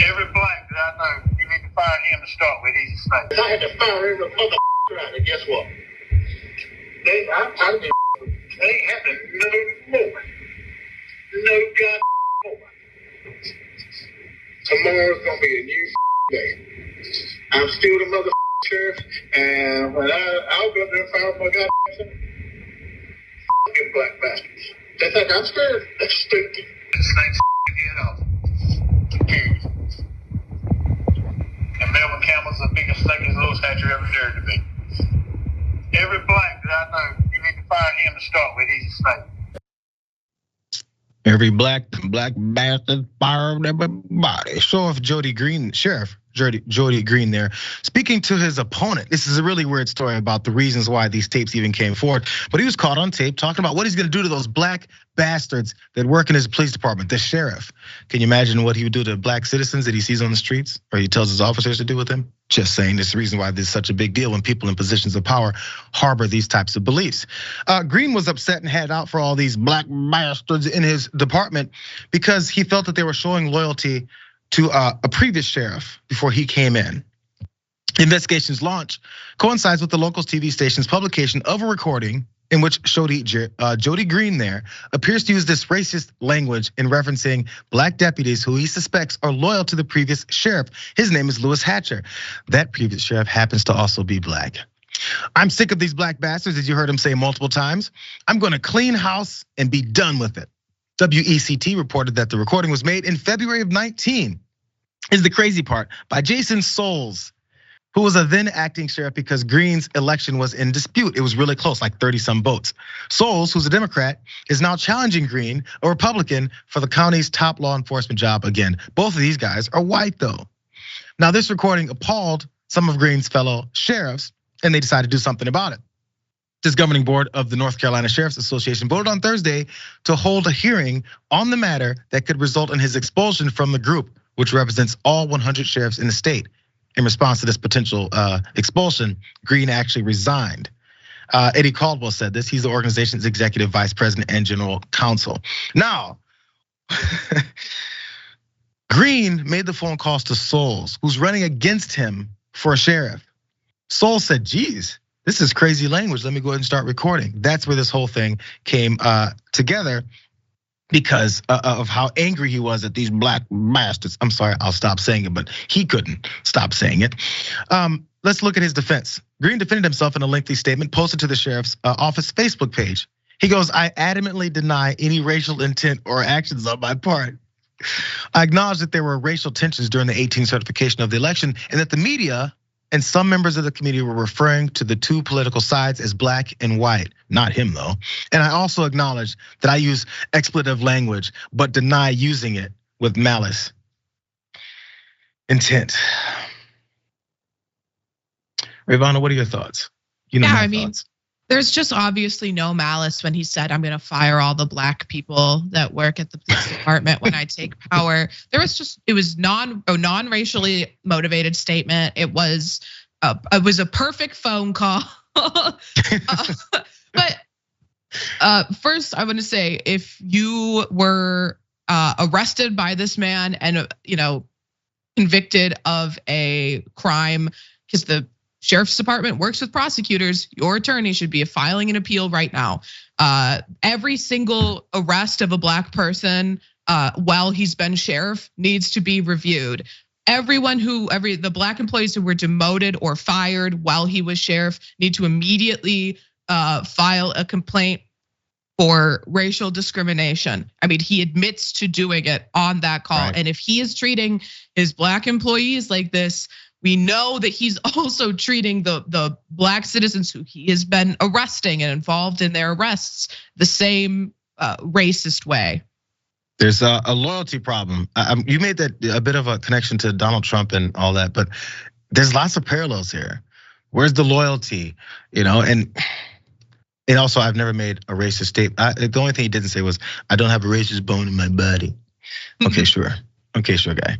Every black that I know, you need to fire him to start with. He's a snake. If I had to fire every motherfucker out there, guess what? They ain't happening no more. No goddamn more. Tomorrow's gonna be a new day. I'm still the motherfucking sheriff, and when I'll go there and fire my goddamn fucking black bastards. They think I'm scared. That's stupid. The snake's head off. Period. And Melvin Campbell's the biggest snake as Lewis Hatcher ever dared to be. Every black that I know, you need to fire him to start with. He's a snake. Every black bastard fired everybody. Sheriff Jody Greene there, speaking to his opponent. This is a really weird story about the reasons why these tapes even came forward. But he was caught on tape talking about what he's gonna do to those black bastards that work in his police department, the sheriff. Can you imagine what he would do to black citizens that he sees on the streets or he tells his officers to do with them? Just saying, this is the reason why this is such a big deal when people in positions of power harbor these types of beliefs. Greene was upset and had out for all these black bastards in his department because he felt that they were showing loyalty to a previous sheriff before he came in. Investigation's launch coincides with the local TV station's publication of a recording in which Jody Greene there appears to use this racist language in referencing black deputies who he suspects are loyal to the previous sheriff. His name is Lewis Hatcher. That previous sheriff happens to also be black. I'm sick of these black bastards, as you heard him say multiple times. I'm gonna clean house and be done with it. WECT reported that the recording was made in February of 19. Is the crazy part, by Jason Soles, who was a then acting sheriff because Greene's election was in dispute. It was really close, like 30 some votes. Soles, who's a Democrat, is now challenging Greene, a Republican, for the county's top law enforcement job again. Both of these guys are white though. Now this recording appalled some of Greene's fellow sheriffs and they decided to do something about it. This governing board of the North Carolina Sheriff's Association voted on Thursday to hold a hearing on the matter that could result in his expulsion from the group, which represents all 100 sheriffs in the state. In response to this potential expulsion, Greene actually resigned. Eddie Caldwell said this. He's the organization's executive vice president and general counsel. Now, Greene made the phone calls to Soles, who's running against him for a sheriff. Soles said, geez, this is crazy language. Let me go ahead and start recording. That's where this whole thing came together because of how angry he was at these black bastards. I'm sorry, I'll stop saying it, but he couldn't stop saying it. Let's look at his defense. Greene defended himself in a lengthy statement posted to the sheriff's office Facebook page. He goes, I adamantly deny any racial intent or actions on my part. I acknowledge that there were racial tensions during the 18 certification of the election and that the media and some members of the community were referring to the two political sides as black and white, not him though. And I also acknowledge that I use expletive language, but deny using it with malice intent. Ravana, what are your thoughts? You know, I mean, there's just obviously no malice when he said, I'm gonna fire all the black people that work at the police department when I take power. It was non-racially motivated statement. It was a perfect phone call. But first I want to say, if you were arrested by this man and convicted of a crime, because the Sheriff's Department works with prosecutors, your attorney should be filing an appeal right now. Every single arrest of a black person while he's been sheriff needs to be reviewed. The black employees who were demoted or fired while he was sheriff need to immediately file a complaint for racial discrimination. I mean, he admits to doing it on that call. Right. And if he is treating his black employees like this, we know that he's also treating the black citizens who he has been arresting and involved in their arrests the same racist way. There's a loyalty problem. You made that a bit of a connection to Donald Trump and all that, but there's lots of parallels here. Where's the loyalty? And also I've never made a racist statement. The only thing he didn't say was, I don't have a racist bone in my body. Okay, sure. Okay, sure, guy.